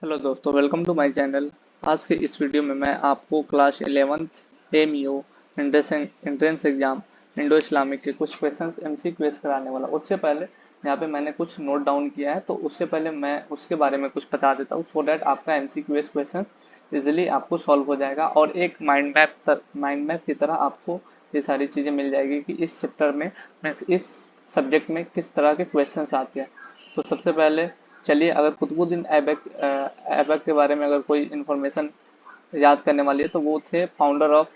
Hello दोस्तों, welcome to my channel. आज के इस वीडियो में मैं आपको class 11th MEO entrance exam Indo Islamic के कुछ क्वेश्चंस एमसीक्यूएस कराने वाला। उससे पहले यहाँ पे मैंने कुछ नोट डाउन किया है, तो उससे पहले मैं उसके बारे में कुछ बता देता हूँ, सो डैट आपका एमसीक्यूएस क्वेश्चन इजीली आपको सॉल्व हो जाएगा और एक माइंड मैप की तरह आपको ये सारी चीज़ें मिल जाएगी कि इस चैप्टर में इस सब्जेक्ट में किस तरह के क्वेश्चंस आते हैं। तो सबसे पहले चलिए, अगर कुतुबुद्दीन ऐबक के बारे में अगर कोई इंफॉर्मेशन याद करने वाली है तो वो थे founder of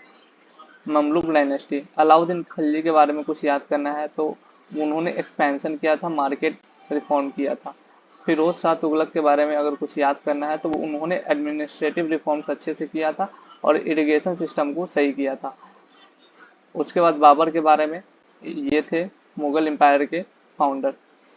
Mamluk dynasty. Alauddin Khilji के बारे में कुछ याद करना है तो उन्होंने एक्सपेंशन किया था, मार्केट रिफॉर्म किया था। फिरोज शाह तुगलक के बारे में अगर कुछ याद करना है तो वो उन्होंने एडमिनिस्ट्रेटिव रिफॉर्म्स अच्छे से किया था और इरिगेशन सिस्टम को सही किया था। उसके बाद बाबर के बारे में, ये थे मुगल एम्पायर के फाउंडर।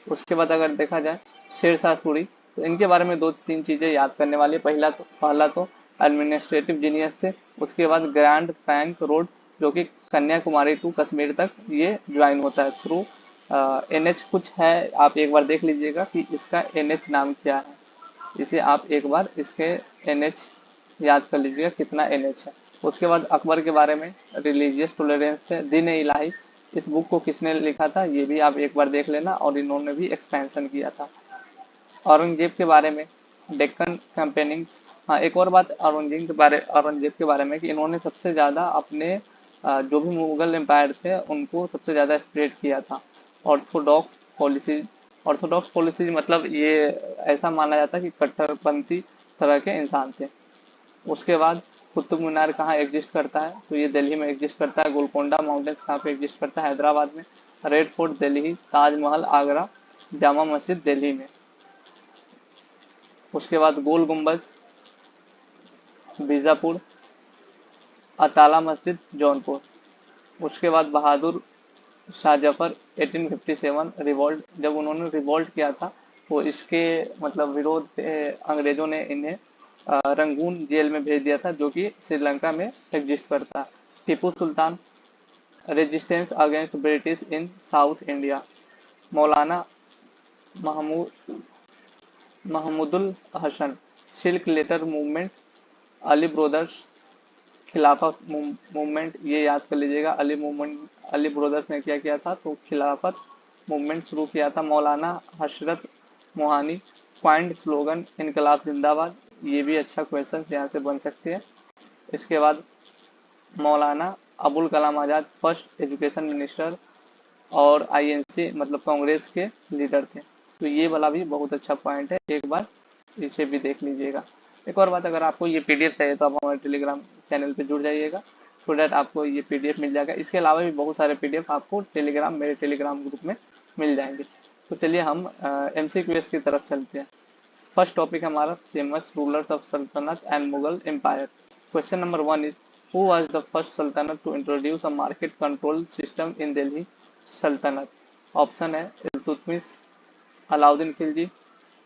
उसके बाद अगर देखा जाए शेर शाह सूरी, तो इनके बारे में दो तीन चीजें याद करने वाली। पहला तो एडमिनिस्ट्रेटिव जीनियस थे। उसके बाद ग्रैंड ट्रंक रोड, जो कि कन्याकुमारी टू कश्मीर तक ये ज्वाइन होता है थ्रू एनएच कुछ है, आप एक बार देख लीजिएगा कि इसका एनएच नाम क्या है। इसे आप एक बार इसके एनएच याद कर लीजिएगा कितना एनएच है। उसके बाद अकबर के बारे में, रिलीजियस टॉलरेंस थे, दिन इलाही। इस बुक को किसने लिखा था ये भी आप एक बार देख लेना, और इन्होंने भी एक्सपेंशन किया था। औरंगजेब के बारे में, डेक्कन कैंपेनिंग। हाँ, एक और बात औरंगजेब के बारे में कि इन्होंने सबसे ज्यादा अपने जो भी मुगल एम्पायर थे उनको सबसे ज्यादा स्प्रेड किया था। ऑर्थोडॉक्स पॉलिसी, ऑर्थोडॉक्स पॉलिसी मतलब ये ऐसा माना जाता है कि कट्टरपंथी तरह के इंसान थे। उसके बाद कुतुब मीनार कहाँ एग्जिस्ट करता है, तो ये दिल्ली में एग्जिस्ट करता है। गोलकोंडा माउंटेन्स कहाँ पे एग्जिस्ट करता है, हैदराबाद में। रेड फोर्ट दिल्ली, ताजमहल आगरा, जामा मस्जिद दिल्ली में। उसके बाद गोल गुम्बज बीजापुर, अताला मस्जिद जौनपुर। उसके बाद बहादुर शाह जफर 1857 रिवॉल्ट, जब उन्होंने रिवॉल्ट किया था तो इसके मतलब विरोध पे अंग्रेजों ने इन्हें रंगून जेल में भेज दिया था, जो कि श्रीलंका में एग्जिस्ट करता है। Tipu Sultan, resistance against British in South India. Maulana Mahmud Mahmudul Hasan, silk letter movement. Ali brothers Khilafat movement, ये याद कर लीजिएगा। अली ब्रदर्स ने क्या किया था, तो खिलाफत मूवमेंट शुरू किया था। मौलाना हशरत मोहानी, पॉइंट स्लोगन इनकलाब जिंदाबाद। ये भी अच्छा क्वेश्चन यहाँ से बन सकते हैं। इसके बाद Maulana Abul Kalam Azad, first education minister और आईएनसी मतलब कांग्रेस के लीडर थे। तो ये वाला भी बहुत अच्छा पॉइंट है, एक बार इसे भी देख लीजिएगा। एक और बात, अगर आपको ये पीडीएफ चाहिए तो आप हमारे टेलीग्राम चैनल पे जुड़ जाइएगा, सो डैट आपको ये पीडीएफ मिल जाएगा। इसके अलावा भी बहुत सारे पीडीएफ आपको मेरे टेलीग्राम ग्रुप में मिल जाएंगे। तो चलिए हम एमसीक्यूएस की तरफ चलते हैं। फर्स्ट टॉपिक हमारा फेमस रूलर्स ऑफ सल्तनत and Mughal empire. Question number 1 is, who was the first Sultanate to introduce a market control system in Delhi Sultanate. Option है इल्तुतमिश, अलाउद्दीन खिलजी,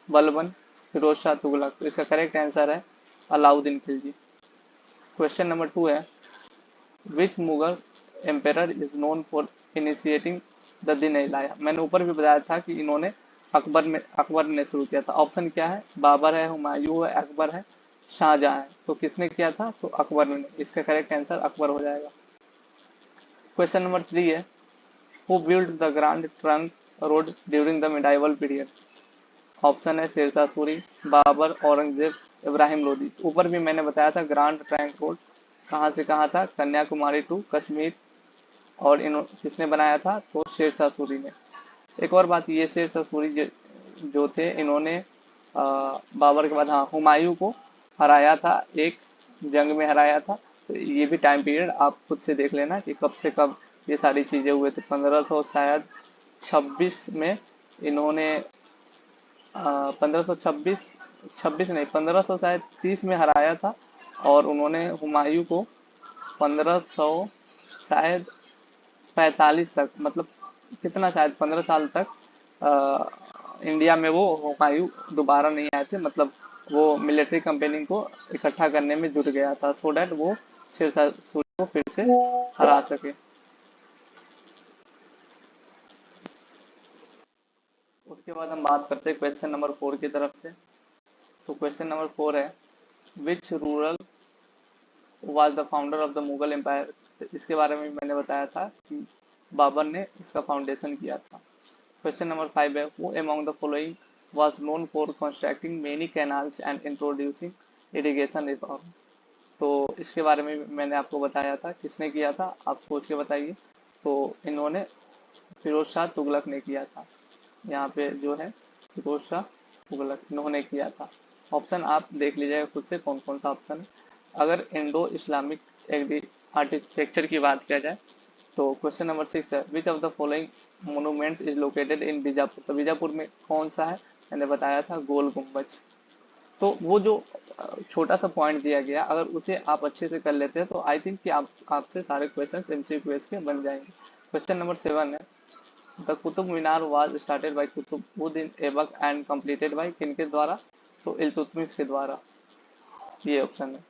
बलबन, फिरोज शाह तुगलक। तो इसका करेक्ट आंसर है अलाउद्दीन खिलजी। क्वेश्चन नंबर 2 है, which Mughal emperor is known for initiating the Din Ilahi. मैंने ऊपर भी बताया था कि इन्होंने अकबर ने शुरू किया था। ऑप्शन क्या है, बाबर है, हुमायूं है, अकबर है, शाहजहां है। तो किसने किया था, तो अकबर ने। इसका करेक्ट आंसर अकबर हो जाएगा। क्वेश्चन नंबर 3 है, who build the grand trunk road during the medieval period. Option है शेरशाह सूरी, बाबर, औरंगजेब, इब्राहिम लोदी। ऊपर भी मैंने बताया था ग्रांड ट्रंक रोड कहाँ से कहाँ था, कन्याकुमारी टू कश्मीर, और इन किसने बनाया था, तो शेरशाह सूरी ने। एक और बात, ये शेरशाह सूरी जो थे, इन्होंने बाबर के बाद हाँ हुमायूं को हराया था, एक जंग में हराया था। तो ये भी टाइम पीरियड आप खुद से देख लेना कि कब से कब ये सारी चीजें हुए थे। 1500 शायद 26 में इन्होंने 1526, 26 नहीं 1500 शायद 30 में हराया था, और उन्होंने हुमायूं को 1500 शायद 45 तक, मतलब कितना, शायद 15 साल तक इंडिया में वो हुमायूं दोबारा नहीं आए थे। मतलब वो मिलिट्री कंपेनी को इकट्ठा करने में जुट गया था, सो डैट वो शेरशाह सूरी को फिर से हरा सके। उसके बाद हम बात करते हैं क्वेश्चन नंबर 4 की तरफ से। तो क्वेश्चन नंबर 4 है, which ruler was the founder of the Mughal empire. तो इसके बारे में मैंने बताया था कि बाबर ने इसका फाउंडेशन किया था। क्वेश्चन नंबर 5 है, who among the following was known for constructing many canals and introducing irrigation reform. तो इसके बारे में मैंने आपको बताया था, किसने किया था आप सोच के बताइए। तो इन्होंने फिरोज शाह तुगलक ने किया था। यहाँ पे जो है फिरोज शाह तुगलक इन्होंने किया था। ऑप्शन आप देख लीजिएगा खुद से कौन कौन सा ऑप्शन है। अगर इंडो इस्लामिक आर्किटेक्चर की बात किया जाए तो क्वेश्चन नंबर 6 है, विच of the following monuments is located in Bijapur. तो बीजापुर में कौन सा है, मैंने बताया था गोल गुम्बज। तो वो जो छोटा सा पॉइंट दिया गया, अगर उसे आप अच्छे से कर लेते हैं तो आई थिंक कि आपसे सारे क्वेश्चन एमसीक्यू के बन जाएंगे। क्वेश्चन नंबर 7 है, the Qutub Minar was started by Qutubuddin Aibak and completed by किनके द्वारा। तो इल्तुतमिश के द्वारा, ये ऑप्शन है।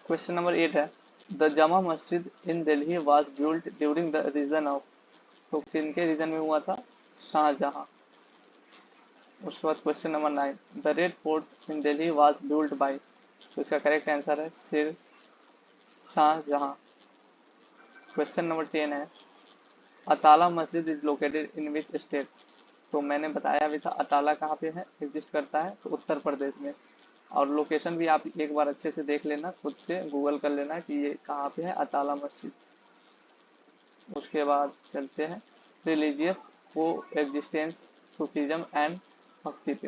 क्वेश्चन नंबर 8 है, the Jama Masjid in Delhi was built during the reign of. तो किनके रीजन में हुआ था, शाहजहां। उसके बाद question number 9, the red fort in Delhi was built by. तो इसका करेक्ट आंसर है सिर शाहजहां। क्वेश्चन नंबर 10 है, अताला मस्जिद is located in which state. तो मैंने बताया भी था अताला कहाँ पे है, एग्जिस्ट करता है, तो उत्तर प्रदेश में। और लोकेशन भी आप एक बार अच्छे से देख लेना, खुद से गूगल कर लेना कि ये कहाँ पे है अताला मस्जिद। उसके बाद चलते हैं रिलीजियस को एग्जिस्टेंस सूफीज्म एंड भक्ति पे।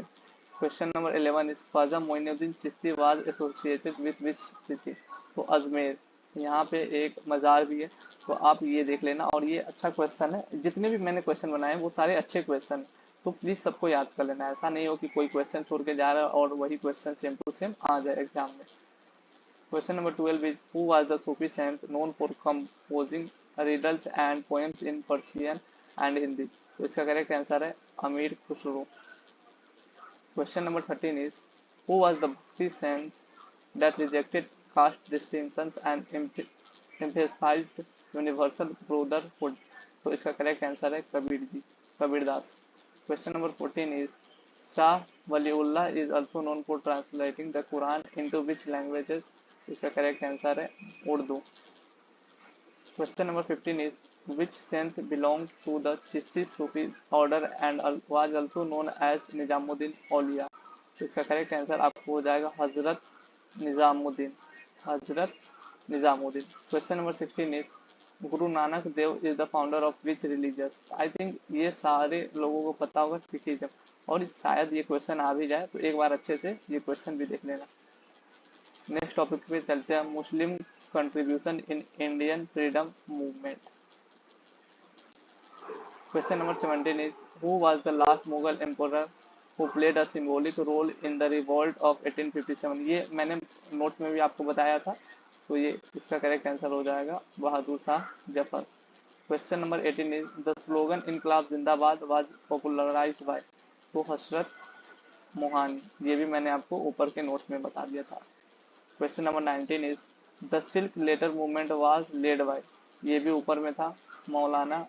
Question number 11 is Khwaja Moinuddin Chishti was associated with which city. तो अजमेर, यहाँ पे एक मज़ार भी है, तो आप ये देख लेना। और ये अच्छा क्वेश्चन है, जितने भी मैंने क्वेश्चन बनाए वो सारे अच्छे क्वेश्चन हैं, तो प्लीज सबको याद कर लेना। ऐसा नहीं हो कि कोई क्वेश्चन छोड़ के जा रहा है और वही क्वेश्चन सेम टू सेम आ जाए एग्जाम में। Question number 12 is who was the Sufi saint known for composing riddles and poems in Persian and Hindi. तो इसका करेक्ट आंसर है Amir Khusro. Question number 13 is who was the Bhakti saint that rejected caste distinctions and emphasized universal brotherhood। तो इसका correct answer है Kabir ji, Kabirdas. Question number 14 is Shah Waliullah is also known for translating the Quran into which languages। इसका correct answer है Urdu. Question number 15 is which saint belonged to the Chishti Sufi order and was also known as Nizamuddin Auliya। तो इसका correct answer आपको हो जाएगा Hazrat Nizamuddin, Hazrat Nizamuddin. Question number 16 is Guru Nanak Dev is the founder of which religious. I think ये सारे लोगों को पता होगा सिखिज्म, और शायद ये क्वेश्चन आ भी जाए, तो एक बार अच्छे से ये क्वेश्चन भी देख लेना। नेक्स्ट टॉपिक पे चलते हैं, Muslim contribution in Indian freedom movement. Question number 17 is who was the last Mughal emperor who played a symbolic role in the revolt of 1857। ये मैंने नोट्स में भी आपको बताया था, तो ये इसका करेक्ट आंसर हो जाएगा Bahadur Shah Zafar. Question number 18 is the slogan Inquilab Zindabad was popularised bye. तो हसरत मोहानी, ये भी मैंने आपको ऊपर के नोट्स में बता दिया था। Question number 19 is the silk letter movement was led by. ये भी ऊपर में था, Maulana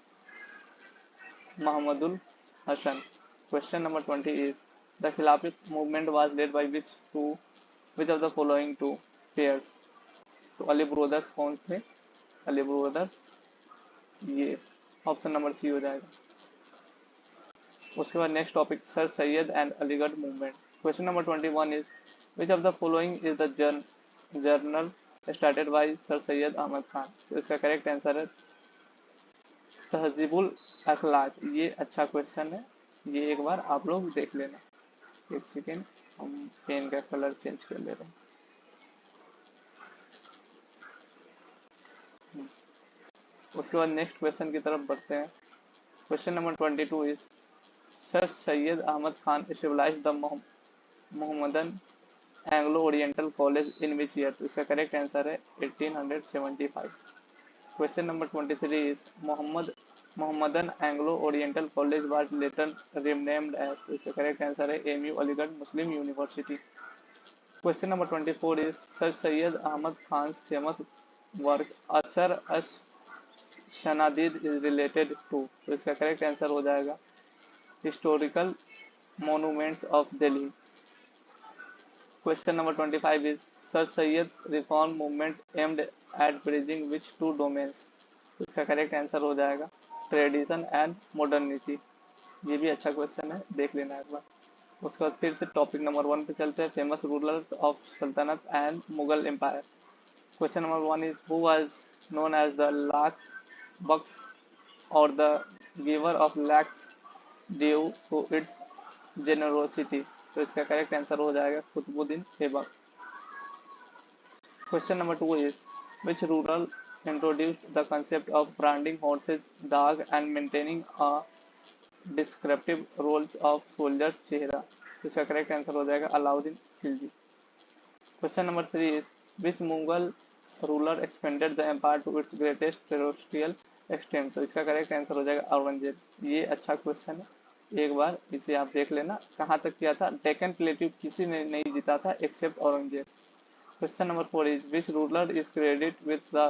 Mohammadul Hasan. Question number 20 is the Khilafat movement was led by which of the following two pairs. तो अली ब्रोदर्स कौन थे, अली ब्रोदर्स, ये ऑप्शन नंबर सी हो जाएगा। उसके बाद next topic sir Syed and Aligarh movement. Question number 21 is which of the following is the journal started by Sir Syed Ahmad Khan. तो इसका करेक्ट आंसर है तहजीबुल अखलाक। ये अच्छा क्वेश्चन है, ये एक बार आप लोग देख लेना। एक सेकेंड, हम पेन का कलर चेंज कर ले रहे हैं। उसके बाद नेक्स्ट क्वेश्चन की तरफ बढ़ते हैं। Question number 22 is Sir Syed Ahmad Khan stabilized the Mohammedan Anglo Oriental College in which year. तो इसका करेक्ट आंसर है 1875। Question number 23 is Mohammedan Anglo Oriental College was later renamed as. तो इसका करेक्ट आंसर है MU Aligarh Muslim University. Question number 24 is Sir Syed Ahmad Khan famous work Asar us Sanadid is related to. तो इसका correct answer हो जाएगा historical monuments of Delhi. Question number 25 is Sir Sayyid's reform movement aimed at bridging which two domains? तो इसका correct answer हो जाएगा tradition and modernity. ये भी अच्छा क्वेश्चन है, देख लेना एक बार। उसके बाद फिर से टॉपिक नंबर 1 पे चलते हैं, फेमस रूलर्स ऑफ सल्तनत and Mughal empire. Question number 1 is who was known as the lakh Baksh और the giver of lakhs due to its generosity. तो इसका करेक्ट आंसर हो जाएगा Qutubuddin Aibak. Question number 2 is which ruler introduced the concept of branding horses dog and maintaining a descriptive roles of soldiers चेहरा। तो इसका correct answer हो जाएगा Alauddin Khilji. Question number 3 is which Mughal ruler expanded the empire to its greatest territorial extent। तो इसका correct answer हो जाएगा औरंगजेब। ये अच्छा क्वेश्चन है, एक बार इसे आप देख लेना। कहाँ तक किया था? डेक्कन प्लेट्यू किसी ने नहीं जीता था accept Aurangzeb. Question number 4 is which ruler is credited with the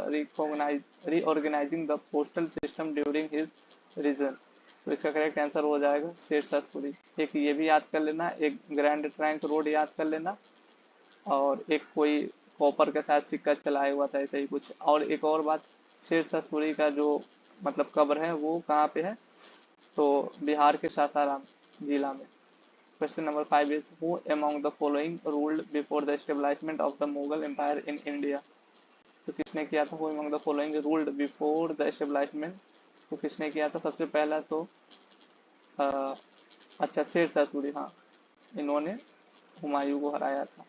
reorganizing the postal system during his reign। तो इसका करेक्ट आंसर हो जाएगा शेरशाह सूरी। एक ये भी याद कर लेना, एक ग्रैंड ट्रंक रोड याद कर लेना, और एक कोई कॉपर के साथ सिक्का चलाया हुआ था ऐसा ही कुछ। और एक और बात, शेरशाह सूरी का जो मतलब कब्र है वो कहाँ पे है? तो बिहार के सासाराम जिला में। Question number 5 is who among the following ruled before the establishment of the Mughal Empire in India। तो किसने किया था? who among the following ruled before the establishment। तो किसने किया था? सबसे पहला तो अच्छा शेरशाह सूरी, हाँ, इन्होंने हुमायूं को हराया था।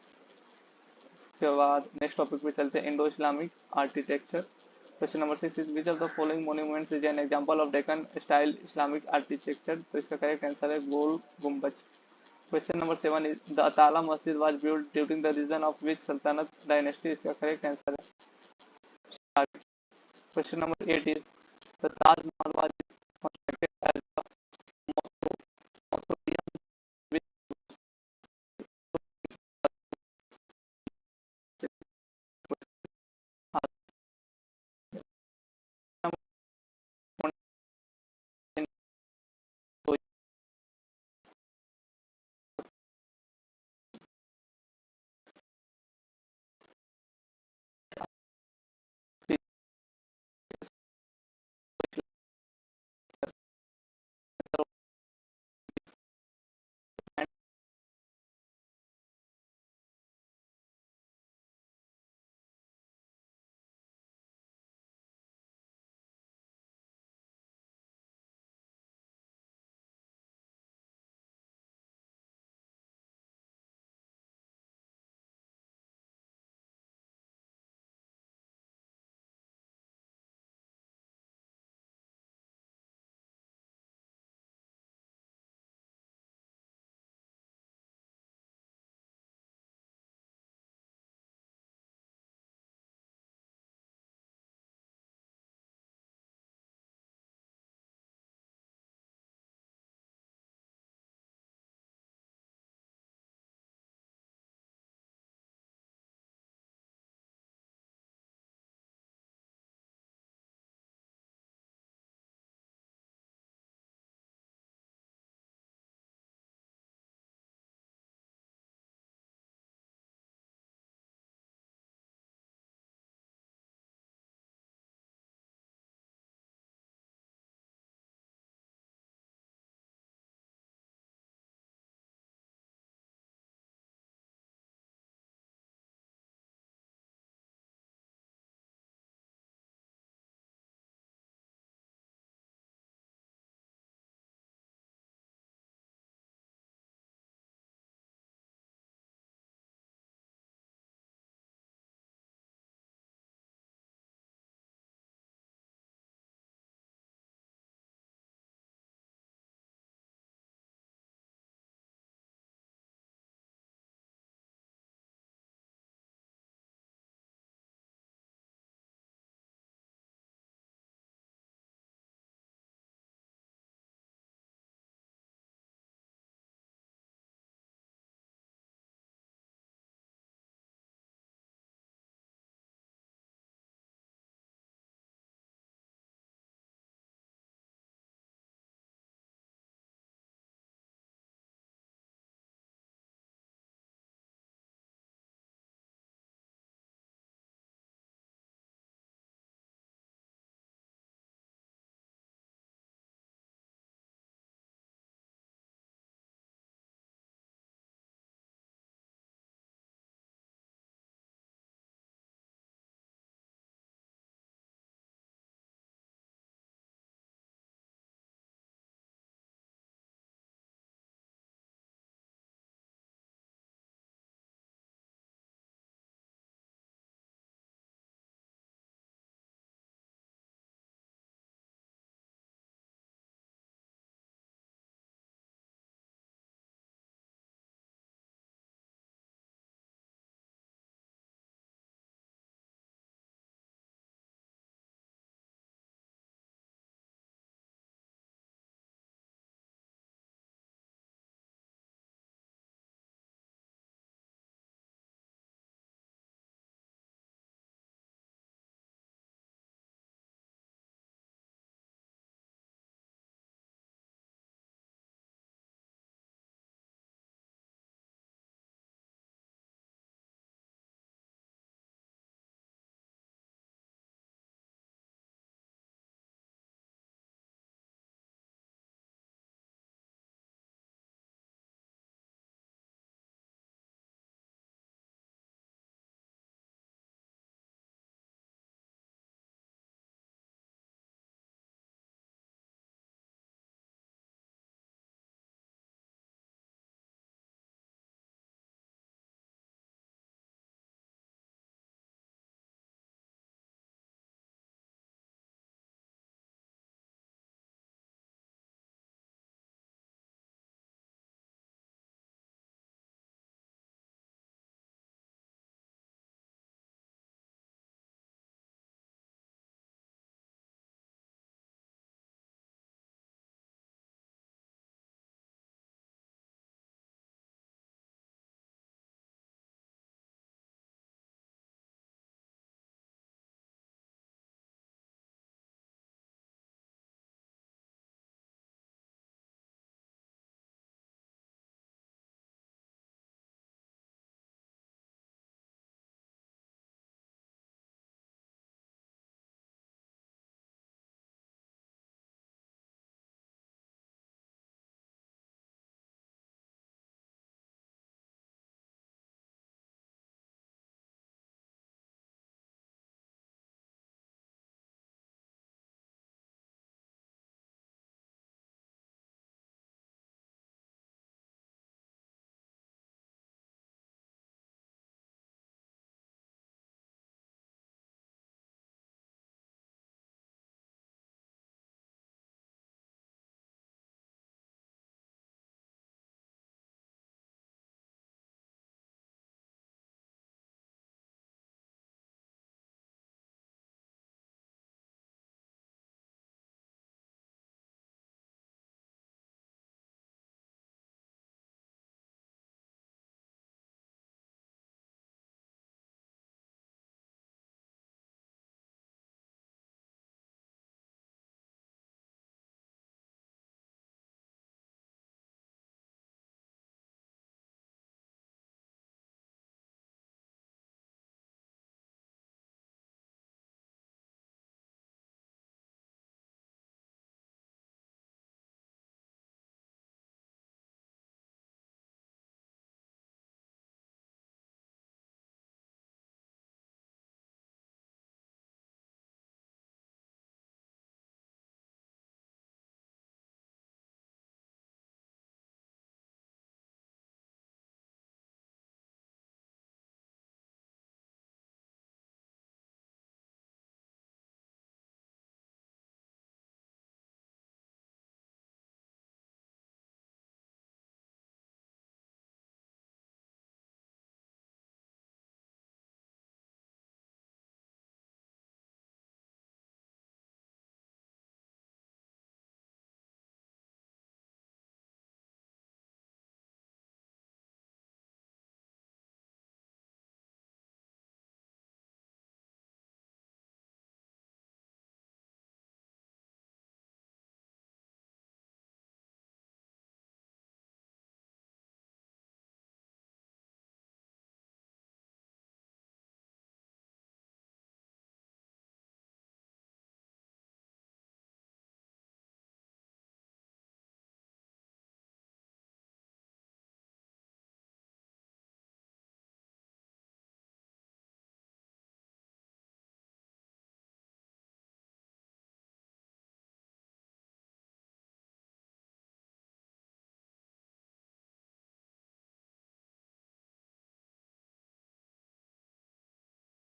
उसके बाद नेक्स्ट टॉपिक पे चलते हैं, Indo Islamic architecture. Question number 6 is which of the following monuments is an example of Deccan style Islamic architecture. तो इसका करेक्ट आंसर है गोल गुम्बज। Question number 7 is the Atala Masjid was built during the reign of which Sultanate dynasty। इसका correct answer है। Question number 8 is the Taj Mahal was constructed as the